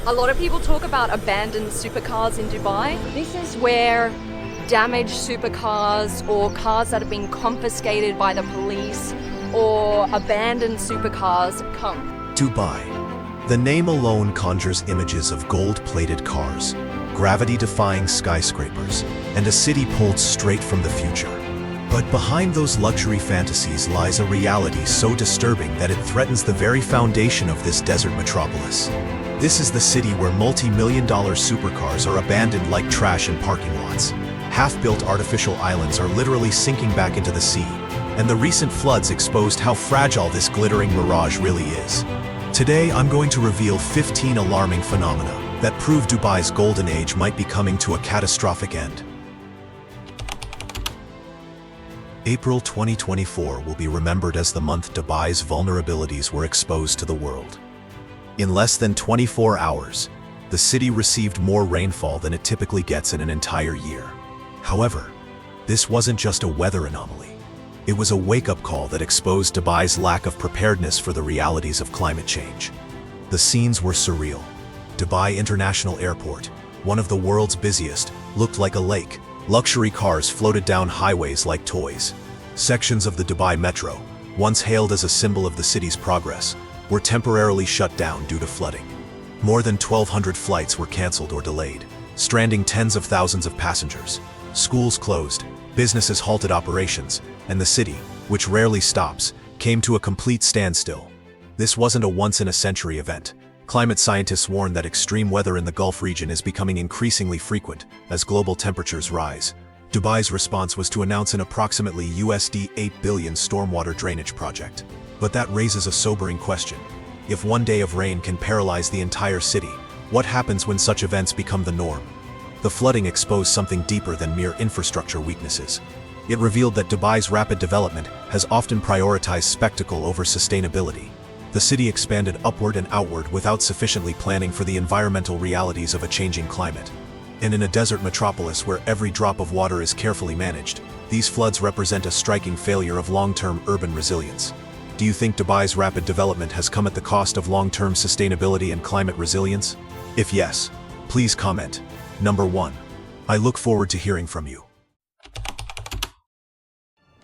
A lot of people talk about abandoned supercars in Dubai. This is where damaged supercars or cars that have been confiscated by the police or abandoned supercars come. Dubai. The name alone conjures images of gold-plated cars, gravity-defying skyscrapers, and a city pulled straight from the future. But behind those luxury fantasies lies a reality so disturbing that it threatens the very foundation of this desert metropolis. This is the city where multi-million-dollar supercars are abandoned like trash in parking lots. Half-built artificial islands are literally sinking back into the sea, and the recent floods exposed how fragile this glittering mirage really is. Today, I'm going to reveal 15 alarming phenomena that prove Dubai's golden age might be coming to a catastrophic end. April 2024 will be remembered as the month Dubai's vulnerabilities were exposed to the world. In less than 24 hours, the city received more rainfall than it typically gets in an entire year. However, this wasn't just a weather anomaly. It was a wake-up call that exposed Dubai's lack of preparedness for the realities of climate change. The scenes were surreal. Dubai International Airport, one of the world's busiest, looked like a lake. Luxury cars floated down highways like toys. Sections of the Dubai Metro, once hailed as a symbol of the city's progress, were temporarily shut down due to flooding. More than 1,200 flights were canceled or delayed, stranding tens of thousands of passengers. Schools closed, businesses halted operations, and the city, which rarely stops, came to a complete standstill. This wasn't a once-in-a-century event. Climate scientists warn that extreme weather in the Gulf region is becoming increasingly frequent as global temperatures rise. Dubai's response was to announce an approximately USD 8 billion stormwater drainage project. But that raises a sobering question. If one day of rain can paralyze the entire city, what happens when such events become the norm? The flooding exposed something deeper than mere infrastructure weaknesses. It revealed that Dubai's rapid development has often prioritized spectacle over sustainability. The city expanded upward and outward without sufficiently planning for the environmental realities of a changing climate. And in a desert metropolis where every drop of water is carefully managed, these floods represent a striking failure of long-term urban resilience. Do you think Dubai's rapid development has come at the cost of long-term sustainability and climate resilience? If yes, please comment. Number 1. I look forward to hearing from you.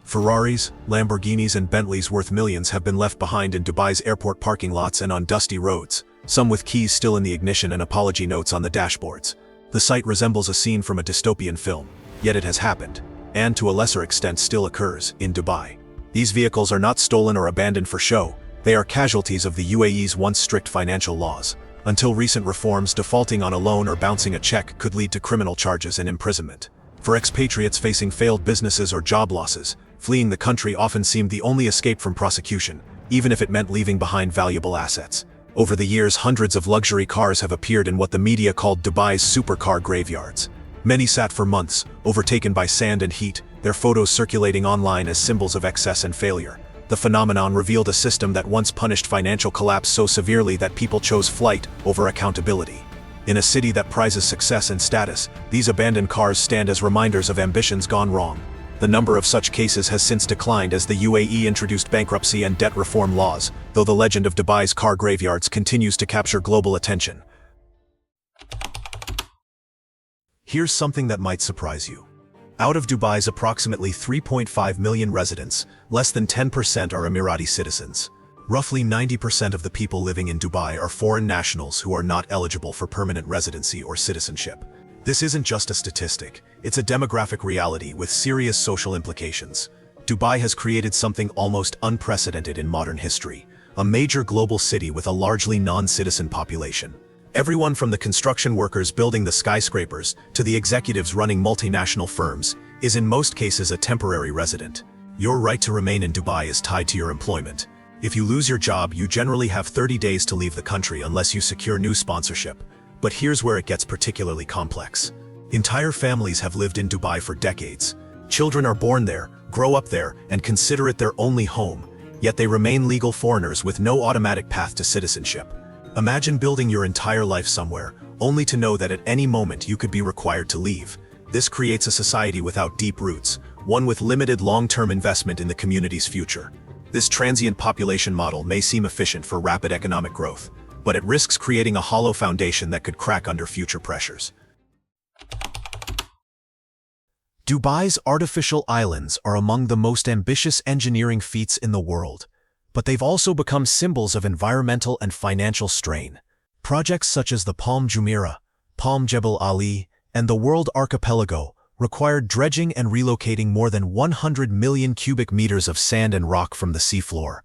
Ferraris, Lamborghinis and Bentleys worth millions have been left behind in Dubai's airport parking lots and on dusty roads, some with keys still in the ignition and apology notes on the dashboards. The sight resembles a scene from a dystopian film, yet it has happened, and to a lesser extent still occurs, in Dubai. These vehicles are not stolen or abandoned for show, they are casualties of the UAE's once strict financial laws. Until recent reforms, defaulting on a loan or bouncing a check could lead to criminal charges and imprisonment. For expatriates facing failed businesses or job losses, fleeing the country often seemed the only escape from prosecution, even if it meant leaving behind valuable assets. Over the years, hundreds of luxury cars have appeared in what the media called Dubai's supercar graveyards. Many sat for months, overtaken by sand and heat, their photos circulating online as symbols of excess and failure. The phenomenon revealed a system that once punished financial collapse so severely that people chose flight over accountability. In a city that prizes success and status, these abandoned cars stand as reminders of ambitions gone wrong. The number of such cases has since declined as the UAE introduced bankruptcy and debt reform laws, though the legend of Dubai's car graveyards continues to capture global attention. Here's something that might surprise you. Out of Dubai's approximately 3.5 million residents, less than 10% are Emirati citizens. Roughly 90% of the people living in Dubai are foreign nationals who are not eligible for permanent residency or citizenship. This isn't just a statistic, it's a demographic reality with serious social implications. Dubai has created something almost unprecedented in modern history, a major global city with a largely non-citizen population. Everyone from the construction workers building the skyscrapers to the executives running multinational firms is in most cases a temporary resident. Your right to remain in Dubai is tied to your employment. If you lose your job, you generally have 30 days to leave the country unless you secure new sponsorship. But here's where it gets particularly complex. Entire families have lived in Dubai for decades. Children are born there, grow up there, and consider it their only home, yet they remain legal foreigners with no automatic path to citizenship. Imagine building your entire life somewhere, only to know that at any moment you could be required to leave. This creates a society without deep roots, one with limited long-term investment in the community's future. This transient population model may seem efficient for rapid economic growth, but it risks creating a hollow foundation that could crack under future pressures. Dubai's artificial islands are among the most ambitious engineering feats in the world, but they've also become symbols of environmental and financial strain. Projects such as the Palm Jumeirah, Palm Jebel Ali, and the World Archipelago required dredging and relocating more than 100 million cubic meters of sand and rock from the seafloor,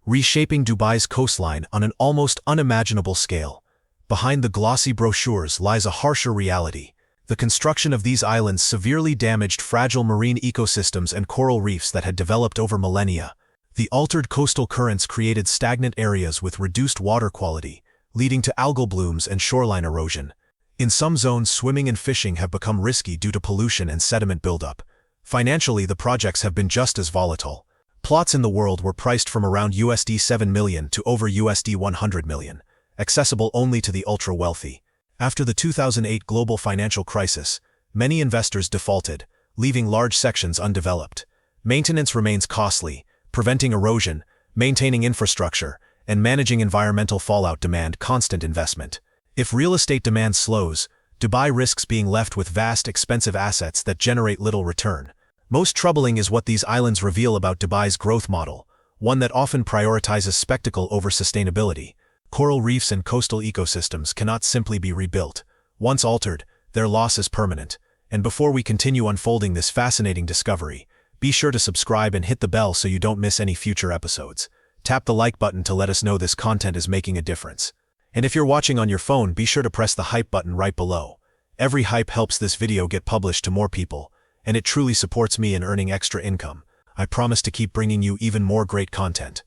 reshaping Dubai's coastline on an almost unimaginable scale. Behind the glossy brochures lies a harsher reality. The construction of these islands severely damaged fragile marine ecosystems and coral reefs that had developed over millennia. The altered coastal currents created stagnant areas with reduced water quality, leading to algal blooms and shoreline erosion. In some zones, swimming and fishing have become risky due to pollution and sediment buildup. Financially, the projects have been just as volatile. Plots in the world were priced from around $7 million to over $100 million, accessible only to the ultra-wealthy. After the 2008 global financial crisis, many investors defaulted, leaving large sections undeveloped. Maintenance remains costly, preventing erosion, maintaining infrastructure, and managing environmental fallout demand constant investment. If real estate demand slows, Dubai risks being left with vast, expensive assets that generate little return. Most troubling is what these islands reveal about Dubai's growth model, one that often prioritizes spectacle over sustainability. Coral reefs and coastal ecosystems cannot simply be rebuilt. Once altered, their loss is permanent. And before we continue unfolding this fascinating discovery, be sure to subscribe and hit the bell so you don't miss any future episodes. Tap the like button to let us know this content is making a difference. And if you're watching on your phone, be sure to press the hype button right below. Every hype helps this video get published to more people, and it truly supports me in earning extra income. I promise to keep bringing you even more great content.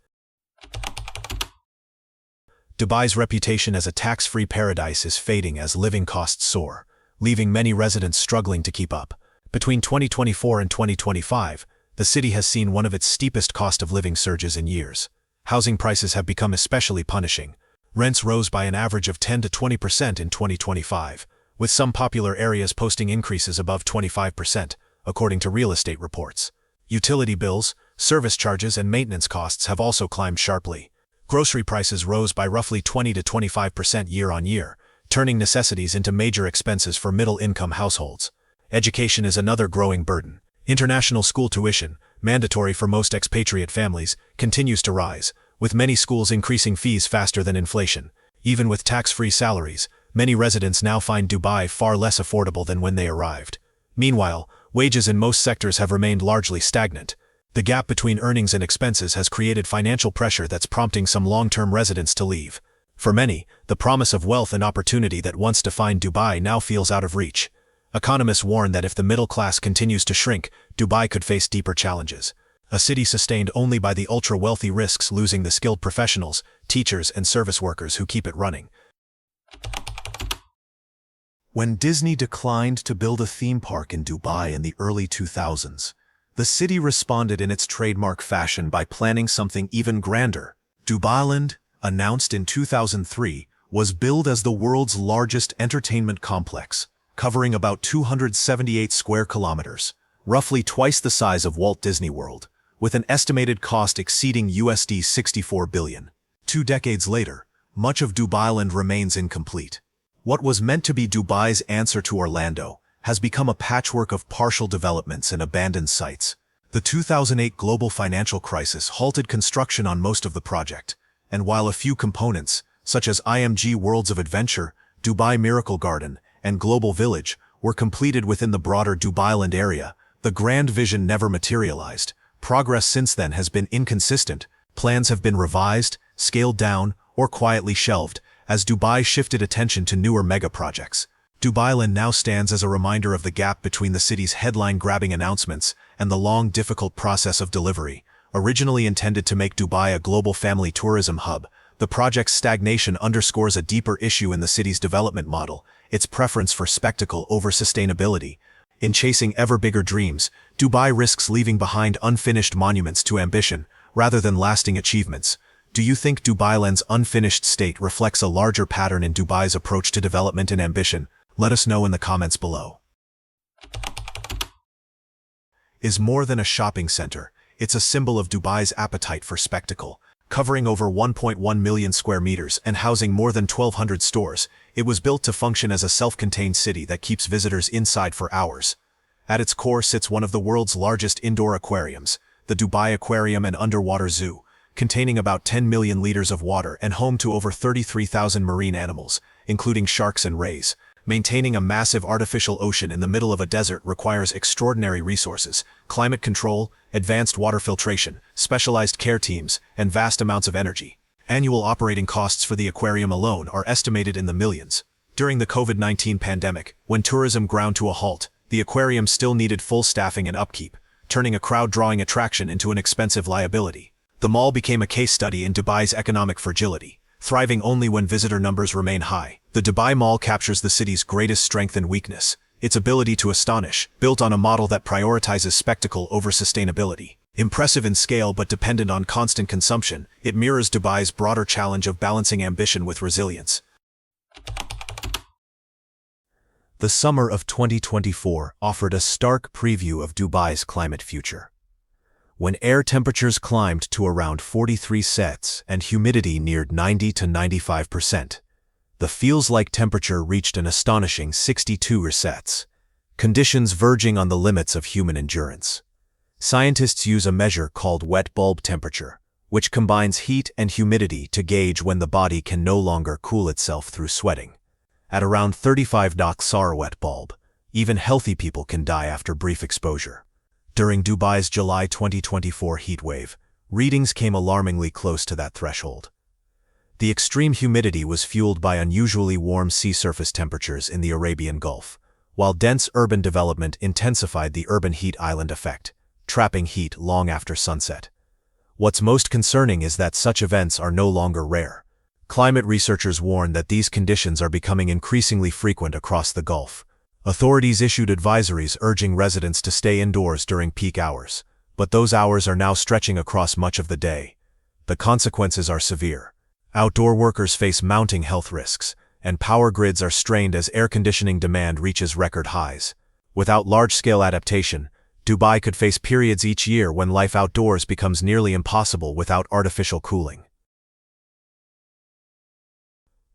Dubai's reputation as a tax-free paradise is fading as living costs soar, leaving many residents struggling to keep up. Between 2024 and 2025, the city has seen one of its steepest cost of living surges in years. Housing prices have become especially punishing. Rents rose by an average of 10 to 20% in 2025, with some popular areas posting increases above 25%, according to real estate reports. Utility bills, service charges, and maintenance costs have also climbed sharply. Grocery prices rose by roughly 20 to 25% year-on-year, turning necessities into major expenses for middle-income households. Education is another growing burden. International school tuition, mandatory for most expatriate families, continues to rise, with many schools increasing fees faster than inflation. Even with tax-free salaries, many residents now find Dubai far less affordable than when they arrived. Meanwhile, wages in most sectors have remained largely stagnant. The gap between earnings and expenses has created financial pressure that's prompting some long-term residents to leave. For many, the promise of wealth and opportunity that once defined Dubai now feels out of reach. Economists warn that if the middle class continues to shrink, Dubai could face deeper challenges. A city sustained only by the ultra-wealthy risks losing the skilled professionals, teachers, and service workers who keep it running. When Disney declined to build a theme park in Dubai in the early 2000s, the city responded in its trademark fashion by planning something even grander. Dubailand, announced in 2003, was billed as the world's largest entertainment complex, covering about 278 square kilometers, roughly twice the size of Walt Disney World, with an estimated cost exceeding $64 billion. 2 decades later, much of Dubailand remains incomplete. What was meant to be Dubai's answer to Orlando has become a patchwork of partial developments and abandoned sites. The 2008 global financial crisis halted construction on most of the project, and while a few components, such as IMG Worlds of Adventure, Dubai Miracle Garden, and Global Village, were completed within the broader Dubailand area, the grand vision never materialized. Progress since then has been inconsistent. Plans have been revised, scaled down, or quietly shelved, as Dubai shifted attention to newer mega projects. Dubailand now stands as a reminder of the gap between the city's headline-grabbing announcements and the long, difficult process of delivery. Originally intended to make Dubai a global family tourism hub, the project's stagnation underscores a deeper issue in the city's development model, its preference for spectacle over sustainability. In chasing ever bigger dreams, Dubai risks leaving behind unfinished monuments to ambition, rather than lasting achievements. Do you think Dubailand's unfinished state reflects a larger pattern in Dubai's approach to development and ambition? Let us know in the comments below. Is more than a shopping center, it's a symbol of Dubai's appetite for spectacle. Covering over 1.1 million square meters and housing more than 1,200 stores, it was built to function as a self-contained city that keeps visitors inside for hours. At its core sits one of the world's largest indoor aquariums, the Dubai Aquarium and Underwater Zoo, containing about 10 million liters of water and home to over 33,000 marine animals, including sharks and rays. Maintaining a massive artificial ocean in the middle of a desert requires extraordinary resources, climate control, advanced water filtration, specialized care teams, and vast amounts of energy. Annual operating costs for the aquarium alone are estimated in the millions. During the COVID-19 pandemic, when tourism ground to a halt, the aquarium still needed full staffing and upkeep, turning a crowd-drawing attraction into an expensive liability. The mall became a case study in Dubai's economic fragility, thriving only when visitor numbers remain high. The Dubai Mall captures the city's greatest strength and weakness, its ability to astonish, built on a model that prioritizes spectacle over sustainability. Impressive in scale but dependent on constant consumption, it mirrors Dubai's broader challenge of balancing ambition with resilience. The summer of 2024 offered a stark preview of Dubai's climate future. When air temperatures climbed to around 43 Celsius and humidity neared 90 to 95%, the feels-like temperature reached an astonishing 62 Celsius, conditions verging on the limits of human endurance. Scientists use a measure called wet bulb temperature, which combines heat and humidity to gauge when the body can no longer cool itself through sweating. At around 35 degrees wet bulb, even healthy people can die after brief exposure. During Dubai's July 2024 heatwave, readings came alarmingly close to that threshold. The extreme humidity was fueled by unusually warm sea surface temperatures in the Arabian Gulf, while dense urban development intensified the urban heat island effect, trapping heat long after sunset. What's most concerning is that such events are no longer rare. Climate researchers warn that these conditions are becoming increasingly frequent across the Gulf. Authorities issued advisories urging residents to stay indoors during peak hours, but those hours are now stretching across much of the day. The consequences are severe. Outdoor workers face mounting health risks, and power grids are strained as air conditioning demand reaches record highs. Without large-scale adaptation, Dubai could face periods each year when life outdoors becomes nearly impossible without artificial cooling.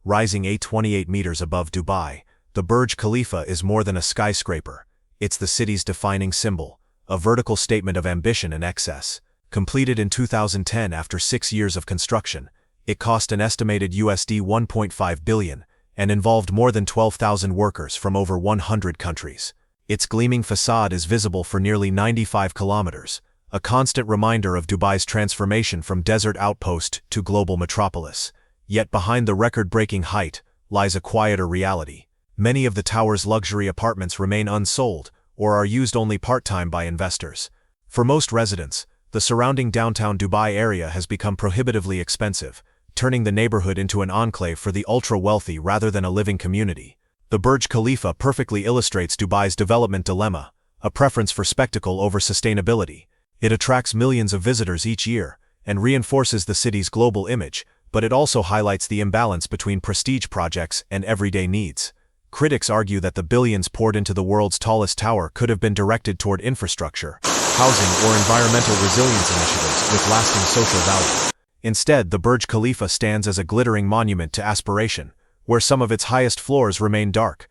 Rising 828 meters above Dubai, the Burj Khalifa is more than a skyscraper. It's the city's defining symbol, a vertical statement of ambition and excess. Completed in 2010 after 6 years of construction, it cost an estimated $1.5 billion and involved more than 12,000 workers from over 100 countries. Its gleaming facade is visible for nearly 95 kilometers, a constant reminder of Dubai's transformation from desert outpost to global metropolis. Yet behind the record-breaking height lies a quieter reality. Many of the tower's luxury apartments remain unsold or are used only part-time by investors. For most residents, the surrounding downtown Dubai area has become prohibitively expensive, turning the neighborhood into an enclave for the ultra-wealthy rather than a living community. The Burj Khalifa perfectly illustrates Dubai's development dilemma, a preference for spectacle over sustainability. It attracts millions of visitors each year and reinforces the city's global image, but it also highlights the imbalance between prestige projects and everyday needs. Critics argue that the billions poured into the world's tallest tower could have been directed toward infrastructure, housing, or environmental resilience initiatives with lasting social value. Instead, the Burj Khalifa stands as a glittering monument to aspiration, where some of its highest floors remain dark.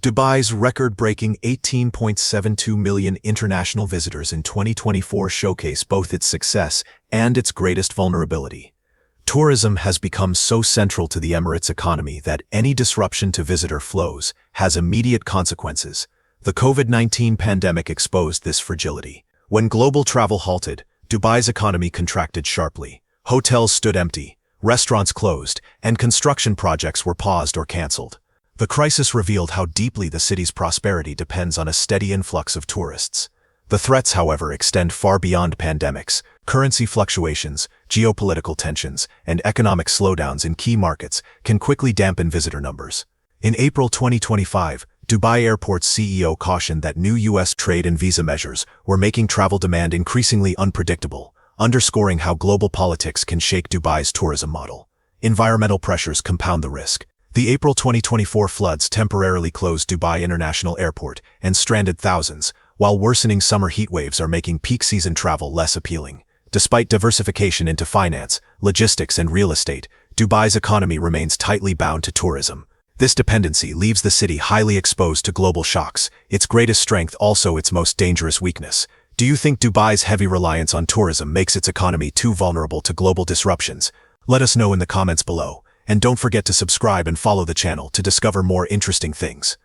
Dubai's record-breaking 18.72 million international visitors in 2024 showcase both its success and its greatest vulnerability. Tourism has become so central to the Emirates' economy that any disruption to visitor flows has immediate consequences. The COVID-19 pandemic exposed this fragility. When global travel halted, Dubai's economy contracted sharply. Hotels stood empty, restaurants closed, and construction projects were paused or canceled. The crisis revealed how deeply the city's prosperity depends on a steady influx of tourists. The threats, however, extend far beyond pandemics. Currency fluctuations, geopolitical tensions, and economic slowdowns in key markets can quickly dampen visitor numbers. In April 2025, Dubai Airport's CEO cautioned that new U.S. trade and visa measures were making travel demand increasingly unpredictable, underscoring how global politics can shake Dubai's tourism model. Environmental pressures compound the risk. The April 2024 floods temporarily closed Dubai International Airport and stranded thousands, while worsening summer heat waves are making peak season travel less appealing. Despite diversification into finance, logistics, and real estate, Dubai's economy remains tightly bound to tourism. This dependency leaves the city highly exposed to global shocks, its greatest strength also its most dangerous weakness. Do you think Dubai's heavy reliance on tourism makes its economy too vulnerable to global disruptions? Let us know in the comments below, and don't forget to subscribe and follow the channel to discover more interesting things.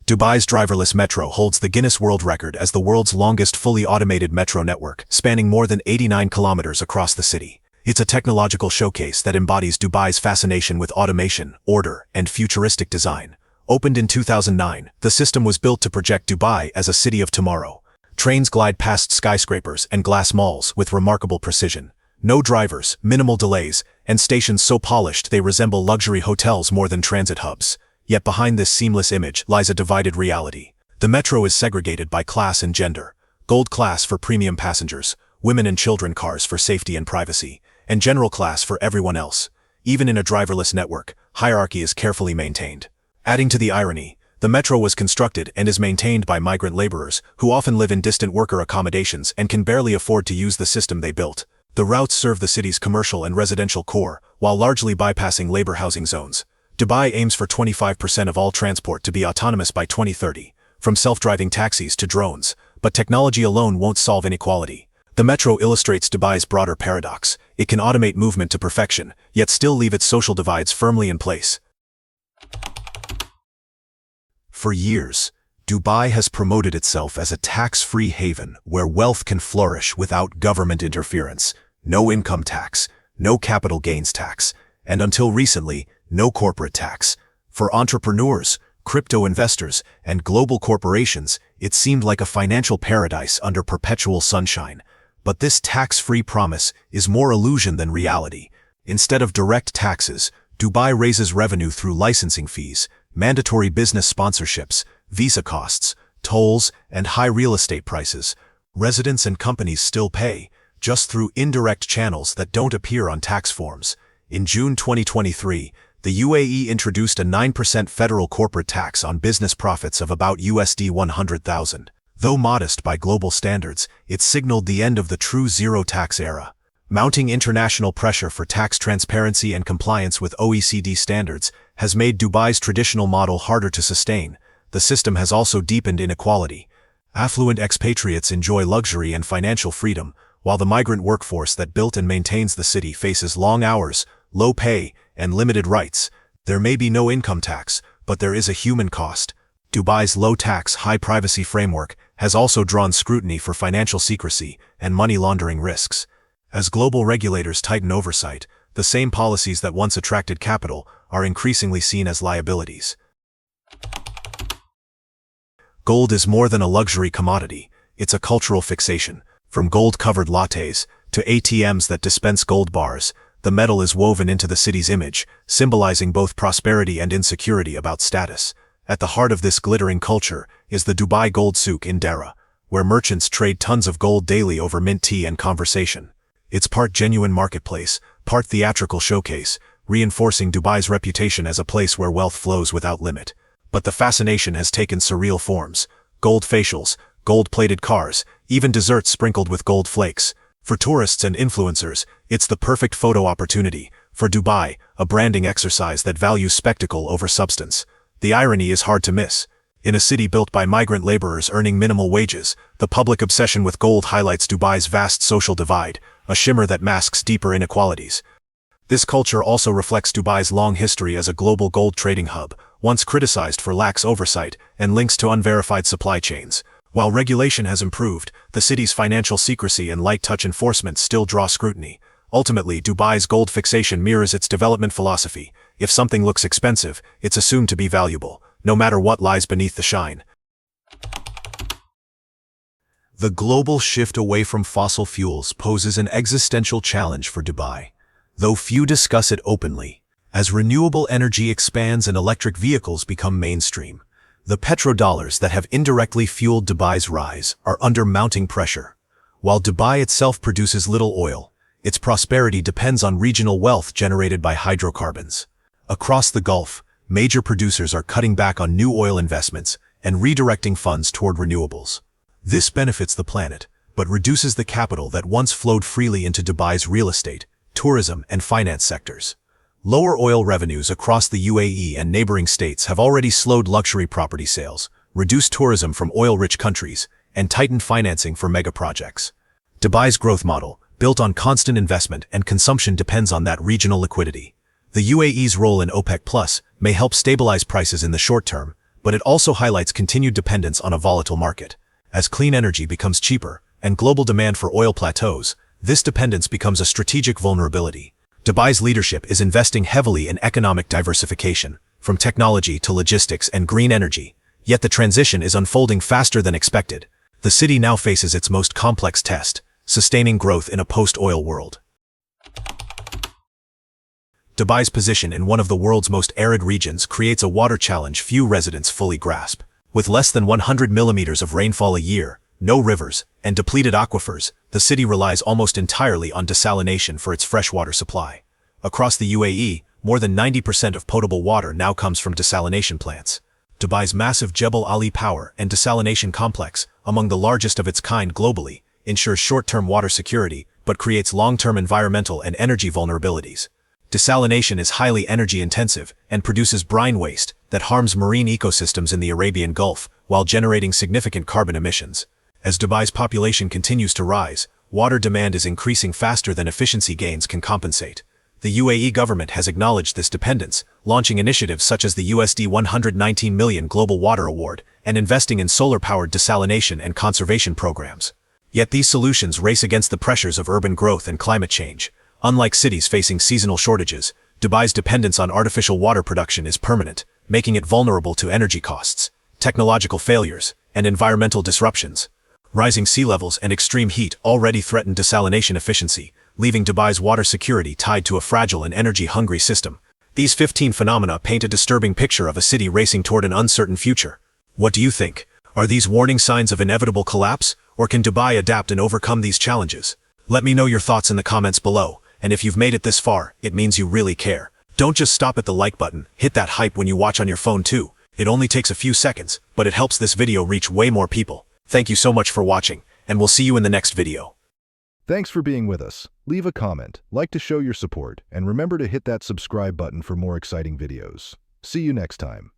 Dubai's driverless metro holds the Guinness World Record as the world's longest fully automated metro network, spanning more than 89 kilometers across the city. It's a technological showcase that embodies Dubai's fascination with automation, order, and futuristic design. Opened in 2009, the system was built to project Dubai as a city of tomorrow. Trains glide past skyscrapers and glass malls with remarkable precision. No drivers, minimal delays, and stations so polished they resemble luxury hotels more than transit hubs. Yet behind this seamless image lies a divided reality. The metro is segregated by class and gender. Gold class for premium passengers, women and children cars for safety and privacy, and general class for everyone else. Even in a driverless network, hierarchy is carefully maintained. Adding to the irony, the metro was constructed and is maintained by migrant laborers who often live in distant worker accommodations and can barely afford to use the system they built. The routes serve the city's commercial and residential core, while largely bypassing labor housing zones. Dubai aims for 25% of all transport to be autonomous by 2030, from self-driving taxis to drones, but technology alone won't solve inequality. The metro illustrates Dubai's broader paradox. It can automate movement to perfection, yet still leave its social divides firmly in place. For years, Dubai has promoted itself as a tax-free haven where wealth can flourish without government interference. No income tax, no capital gains tax, and until recently, no corporate tax. For entrepreneurs, crypto investors, and global corporations, it seemed like a financial paradise under perpetual sunshine. But this tax-free promise is more illusion than reality. Instead of direct taxes, Dubai raises revenue through licensing fees, mandatory business sponsorships, visa costs, tolls, and high real estate prices. Residents and companies still pay, just through indirect channels that don't appear on tax forms. In June 2023, the UAE introduced a 9% federal corporate tax on business profits of about USD 100,000. Though modest by global standards, it signaled the end of the true zero-tax era. Mounting international pressure for tax transparency and compliance with OECD standards has made Dubai's traditional model harder to sustain. The system has also deepened inequality. Affluent expatriates enjoy luxury and financial freedom, while the migrant workforce that built and maintains the city faces long hours, low pay, and limited rights. There may be no income tax, but there is a human cost. Dubai's low-tax, high-privacy framework has also drawn scrutiny for financial secrecy and money laundering risks. As global regulators tighten oversight, the same policies that once attracted capital are increasingly seen as liabilities. Gold is more than a luxury commodity, it's a cultural fixation. From gold-covered lattes to ATMs that dispense gold bars, the metal is woven into the city's image, symbolizing both prosperity and insecurity about status. At the heart of this glittering culture is the Dubai Gold Souk in Dera, where merchants trade tons of gold daily over mint tea and conversation. It's part genuine marketplace, part theatrical showcase, reinforcing Dubai's reputation as a place where wealth flows without limit. But the fascination has taken surreal forms. Gold facials, gold-plated cars, even desserts sprinkled with gold flakes. For tourists and influencers, it's the perfect photo opportunity. For Dubai, a branding exercise that values spectacle over substance. The irony is hard to miss. In a city built by migrant laborers earning minimal wages, the public obsession with gold highlights Dubai's vast social divide, a shimmer that masks deeper inequalities. This culture also reflects Dubai's long history as a global gold trading hub, once criticized for lax oversight and links to unverified supply chains. While regulation has improved, the city's financial secrecy and light-touch enforcement still draw scrutiny. Ultimately, Dubai's gold fixation mirrors its development philosophy. If something looks expensive, it's assumed to be valuable, no matter what lies beneath the shine. The global shift away from fossil fuels poses an existential challenge for Dubai, though few discuss it openly. As renewable energy expands and electric vehicles become mainstream, the petrodollars that have indirectly fueled Dubai's rise are under mounting pressure. While Dubai itself produces little oil, its prosperity depends on regional wealth generated by hydrocarbons. Across the Gulf, major producers are cutting back on new oil investments and redirecting funds toward renewables. This benefits the planet, but reduces the capital that once flowed freely into Dubai's real estate, tourism, and finance sectors. Lower oil revenues across the UAE and neighboring states have already slowed luxury property sales, reduced tourism from oil-rich countries, and tightened financing for mega-projects. Dubai's growth model, built on constant investment and consumption, depends on that regional liquidity. The UAE's role in OPEC+ may help stabilize prices in the short term, but it also highlights continued dependence on a volatile market. As clean energy becomes cheaper and global demand for oil plateaus, this dependence becomes a strategic vulnerability. Dubai's leadership is investing heavily in economic diversification, from technology to logistics and green energy, yet the transition is unfolding faster than expected. The city now faces its most complex test, sustaining growth in a post-oil world. Dubai's position in one of the world's most arid regions creates a water challenge few residents fully grasp. With less than 100 millimeters of rainfall a year, no rivers, and depleted aquifers, the city relies almost entirely on desalination for its freshwater supply. Across the UAE, more than 90% of potable water now comes from desalination plants. Dubai's massive Jebel Ali power and desalination complex, among the largest of its kind globally, ensures short-term water security but creates long-term environmental and energy vulnerabilities. Desalination is highly energy-intensive and produces brine waste that harms marine ecosystems in the Arabian Gulf while generating significant carbon emissions. As Dubai's population continues to rise, water demand is increasing faster than efficiency gains can compensate. The UAE government has acknowledged this dependence, launching initiatives such as the USD 119 million Global Water Award and investing in solar-powered desalination and conservation programs. Yet these solutions race against the pressures of urban growth and climate change. Unlike cities facing seasonal shortages, Dubai's dependence on artificial water production is permanent, making it vulnerable to energy costs, technological failures, and environmental disruptions. Rising sea levels and extreme heat already threaten desalination efficiency, leaving Dubai's water security tied to a fragile and energy-hungry system. These 15 phenomena paint a disturbing picture of a city racing toward an uncertain future. What do you think? Are these warning signs of inevitable collapse, or can Dubai adapt and overcome these challenges? Let me know your thoughts in the comments below. And if you've made it this far, it means you really care. Don't just stop at the like button, hit that hype when you watch on your phone too. It only takes a few seconds, but it helps this video reach way more people. Thank you so much for watching, and we'll see you in the next video. Thanks for being with us. Leave a comment, like to show your support, and remember to hit that subscribe button for more exciting videos. See you next time.